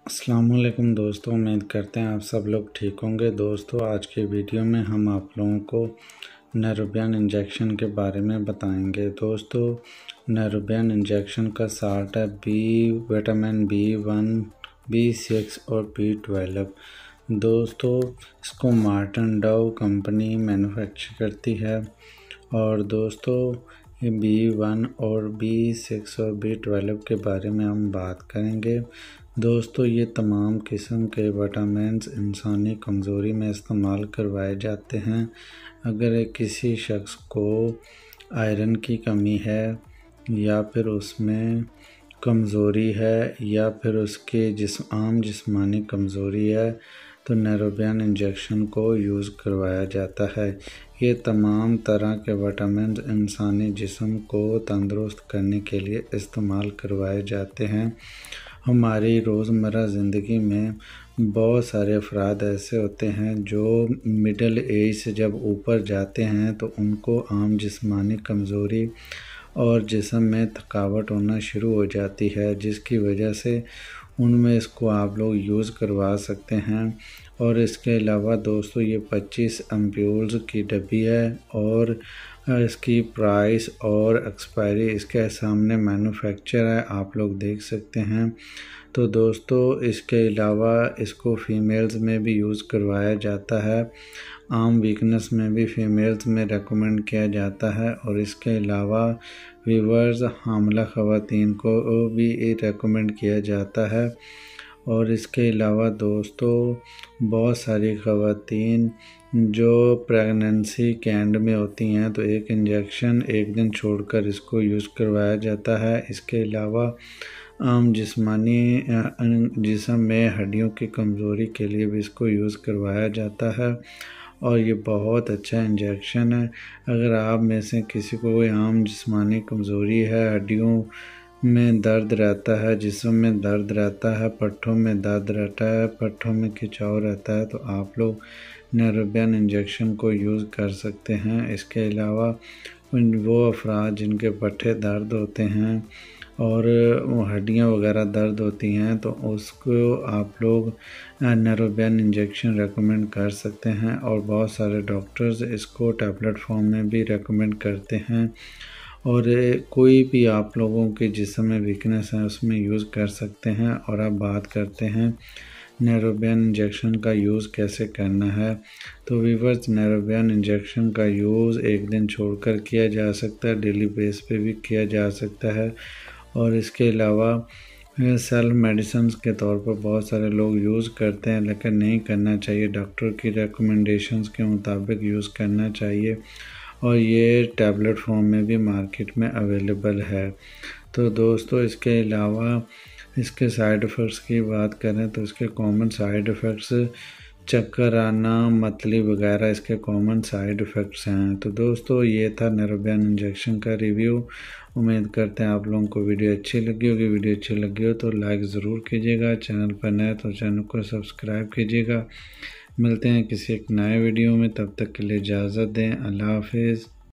अस्सलाम वालेकुम दोस्तों, उम्मीद करते हैं आप सब लोग ठीक होंगे। दोस्तों आज की वीडियो में हम आप लोगों को नेरोबियन इंजेक्शन के बारे में बताएंगे। दोस्तों नेरोबियन इंजेक्शन का साल्ट है विटामिन B1, B6 और B12। दोस्तों इसको मार्टन डव कंपनी मैन्युफैक्चर करती है। और दोस्तों ये B1 और B6 और B12 के बारे में हम बात करेंगे। दोस्तों ये तमाम किस्म के विटामिन्स इंसानी कमज़ोरी में इस्तेमाल करवाए जाते हैं। अगर किसी शख्स को आयरन की कमी है या फिर उसमें कमज़ोरी है या फिर उसके आम जिस्मानी कमज़ोरी है तो नेरोबियन इंजेक्शन को यूज़ करवाया जाता है। ये तमाम तरह के विटामिन इंसानी जिस्म को तंदुरुस्त करने के लिए इस्तेमाल करवाए जाते हैं। हमारी रोज़मर्रा ज़िंदगी में बहुत सारे अफराद ऐसे होते हैं जो मिडिल एज से जब ऊपर जाते हैं तो उनको आम जिस्मानी कमज़ोरी और जिस्म में थकावट होना शुरू हो जाती है, जिसकी वजह से उनमें इसको आप लोग यूज़ करवा सकते हैं। और इसके अलावा दोस्तों ये 25 एम्प्यूल्स की डब्बी है और इसकी प्राइस और एक्सपायरी इसके सामने मैन्युफैक्चर है, आप लोग देख सकते हैं। तो दोस्तों इसके अलावा इसको फीमेल्स में भी यूज़ करवाया जाता है, आम वीकनेस में भी फीमेल्स में रेकमेंड किया जाता है। और इसके अलावा वीवर्स हामला ख़वातीन को भी रेकमेंड किया जाता है। और इसके अलावा दोस्तों बहुत सारी ख़वातीन जो प्रेगनेंसी के एंड में होती हैं तो एक इंजेक्शन एक दिन छोड़कर इसको यूज़ करवाया जाता है। इसके अलावा आम जिस्मानी जिस्म में हड्डियों की कमज़ोरी के लिए भी इसको यूज़ करवाया जाता है। और ये बहुत अच्छा इंजेक्शन है। अगर आप में से किसी को कोई आम जिस्मानी कमज़ोरी है, हड्डियों में दर्द रहता है, जिस्म में दर्द रहता है, पट्ठों में दर्द रहता है, पट्ठों में खिंचाव रहता है तो आप लोग नेरोबियन इंजेक्शन को यूज़ कर सकते हैं। इसके अलावा वो अफराद जिनके पट्ठे दर्द होते हैं और हड्डियाँ वगैरह दर्द होती हैं तो उसको आप लोग नेरोबियन इंजेक्शन रेकमेंड कर सकते हैं। और बहुत सारे डॉक्टर्स इसको टैबलेट फॉर्म में भी रेकमेंड करते हैं। और कोई भी आप लोगों के जिस्म में वीकनेस है उसमें यूज़ कर सकते हैं। और अब बात करते हैं नेरोबियन इंजेक्शन का यूज़ कैसे करना है। तो वीवर्स नेरोबियन इंजेक्शन का यूज़ एक दिन छोड़कर किया जा सकता है, डेली बेस पे भी किया जा सकता है। और इसके अलावा सेल्फ मेडिसिन के तौर पर बहुत सारे लोग यूज़ करते हैं, लेकिन नहीं करना चाहिए, डॉक्टर की रिकमेंडेशंस के मुताबिक यूज़ करना चाहिए। और ये टैबलेट फॉर्म में भी मार्केट में अवेलेबल है। तो दोस्तों इसके अलावा इसके साइड इफ़ेक्ट्स की बात करें तो इसके कॉमन साइड इफ़ेक्ट्स चक्कर आना, मतली वगैरह इसके कॉमन साइड इफ़ेक्ट्स हैं। तो दोस्तों ये था नेरोबियन इंजेक्शन का रिव्यू। उम्मीद करते हैं आप लोगों को वीडियो अच्छी लगी होगी। वीडियो अच्छी लगी हो तो लाइक ज़रूर कीजिएगा, चैनल पर नए तो चैनल को सब्सक्राइब कीजिएगा। मिलते हैं किसी एक नए वीडियो में, तब तक के लिए इजाज़त दें। अल्लाह हाफिज़।